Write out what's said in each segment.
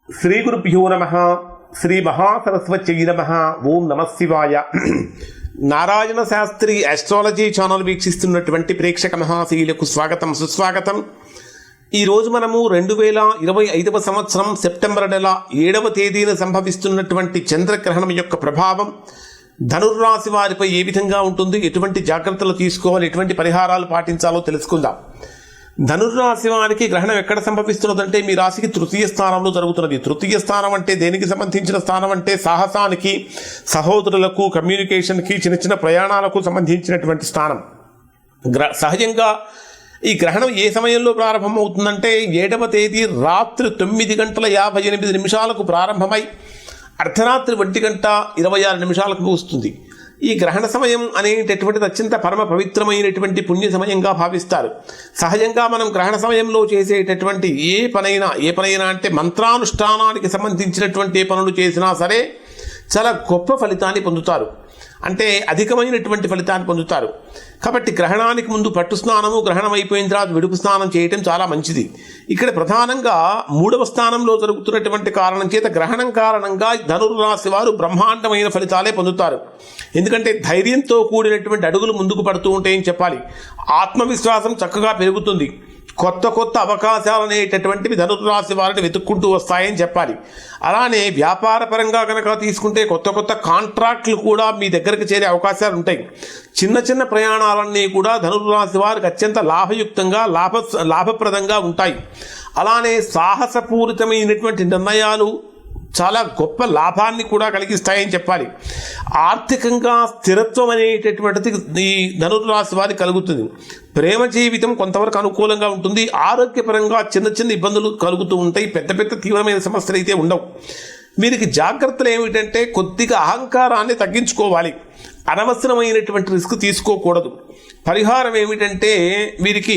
శ్రీ గురుభ్యో నమః. శ్రీ మహాసరస్వత్యై నమః. ఓం నమః శివాయ. నారాయణ శాస్త్రి ఆస్ట్రాలజీ ఛానల్ వీక్షిస్తున్నటువంటి ప్రేక్షక మహాశీలకు స్వాగతం, సుస్వాగతం. ఈరోజు మనము 2025 సంవత్సరం సెప్టెంబర్ నెల 7వ తేదీన సంభవిస్తున్నటువంటి చంద్రగ్రహణం యొక్క ప్రభావం ధనుర్రాశి వారిపై ఏ విధంగా ఉంటుంది, ఎటువంటి జాగ్రత్తలు తీసుకోవాలి, ఎటువంటి పరిహారాలు పాటించాలో తెలుసుకుందాం. ధనుర్రాశి వారికి గ్రహణం ఎక్కడ సంభవిస్తున్నదంటే మీ రాశికి తృతీయ స్థానంలో జరుగుతున్నది. తృతీయ స్థానం అంటే దేనికి సంబంధించిన స్థానం అంటే సాహసానికి, సహోదరులకు, కమ్యూనికేషన్కి, చిన్న చిన్న ప్రయాణాలకు సంబంధించినటువంటి స్థానం. సహజంగా ఈ గ్రహణం ఏ సమయంలో ప్రారంభమవుతుందంటే 7వ తేదీ రాత్రి 9:58 ప్రారంభమై అర్ధరాత్రి 1:26 వస్తుంది. ఈ గ్రహణ సమయం అనేటటువంటిది అత్యంత పరమ పవిత్రమైనటువంటి పుణ్య సమయంగా భావిస్తారు. సహజంగా మనం గ్రహణ సమయంలో చేసేటటువంటి ఏ పనైనా అంటే మంత్రానుష్ఠానానికి సంబంధించినటువంటి ఏ పనులు చేసినా సరే చాలా గొప్ప ఫలితాన్ని పొందుతారు, అంటే అధికమైనటువంటి ఫలితాన్ని పొందుతారు. కాబట్టి గ్రహణానికి ముందు పట్టు స్నానము, గ్రహణం అయిపోయిన తర్వాత విడుపు స్నానం చేయటం చాలా మంచిది. ఇక్కడ ప్రధానంగా 3వ స్థానంలో జరుగుతున్నటువంటి కారణం చేత గ్రహణం కారణంగా ధనుర్రాశి వారు బ్రహ్మాండమైన ఫలితాలే పొందుతారు. ఎందుకంటే ధైర్యంతో కూడినటువంటి అడుగులు ముందుకు పడుతూ ఉంటాయని చెప్పాలి. ఆత్మవిశ్వాసం చక్కగా పెరుగుతుంది. కొత్త కొత్త అవకాశాలు అనేటటువంటివి ధనుర్రాశి వారిని వెతుక్కుంటూ వస్తాయని చెప్పాలి. అలానే వ్యాపార పరంగా కనుక తీసుకుంటే కొత్త కొత్త కాంట్రాక్ట్లు కూడా మీ దగ్గరికి చేరే అవకాశాలు ఉంటాయి. చిన్న చిన్న ప్రయాణాలన్నీ కూడా ధనుర్రాశి వారికి అత్యంత లాభయుక్తంగా లాభప్రదంగా ఉంటాయి. అలానే సాహసపూరితమైనటువంటి నిర్ణయాలు చాలా గొప్ప లాభాన్ని కూడా కలిగిస్తాయని చెప్పాలి. ఆర్థికంగా స్థిరత్వం అనేటటువంటిది ఈ ధనుర్రాశి వారికి కలుగుతుంది. ప్రేమ జీవితం కొంతవరకు అనుకూలంగా ఉంటుంది. ఆరోగ్యపరంగా చిన్న చిన్న ఇబ్బందులు కలుగుతూ ఉంటాయి. పెద్ద పెద్ద తీవ్రమైన సమస్యలు అయితే ఉండవు. వీరికి జాగ్రత్తలు ఏమిటంటే కొద్దిగా అహంకారాన్ని తగ్గించుకోవాలి. అనవసరమైనటువంటి రిస్క్ తీసుకోకూడదు. పరిహారం ఏమిటంటే వీరికి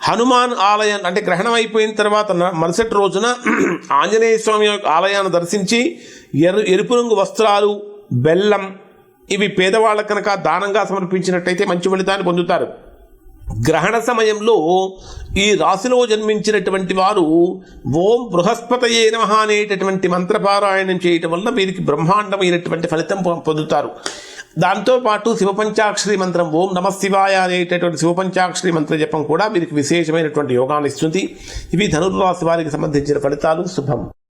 హనుమాన్ ఆలయం, అంటే గ్రహణం అయిపోయిన తర్వాత మరుసటి రోజున ఆంజనేయ స్వామి ఆలయాన్ని దర్శించి ఎరుపు రంగు వస్త్రాలు, బెల్లం ఇవి పేదవాళ్ళకు కనుక దానంగా సమర్పించినట్టయితే మంచి ఫలితాన్ని పొందుతారు. గ్రహణ సమయంలో ఈ రాశిలో జన్మించినటువంటి వారు ఓం బృహస్పతయే నమః అనేటటువంటి మంత్రపారాయణం చేయటం వల్ల వీరికి బ్రహ్మాండమైనటువంటి ఫలితం పొందుతారు. దాంతోపాటు శివపంచాక్షరి మంత్రం ఓం నమః శివాయ అనేటటువంటి శివపంచాక్షరి మంత్ర జపం కూడా వీరికి విశేషమైనటువంటి యోగాన్ని ఇస్తుంది. ఇవి ధనుర్రాశి వారికి సంబంధించిన ఫలితాలు. శుభం.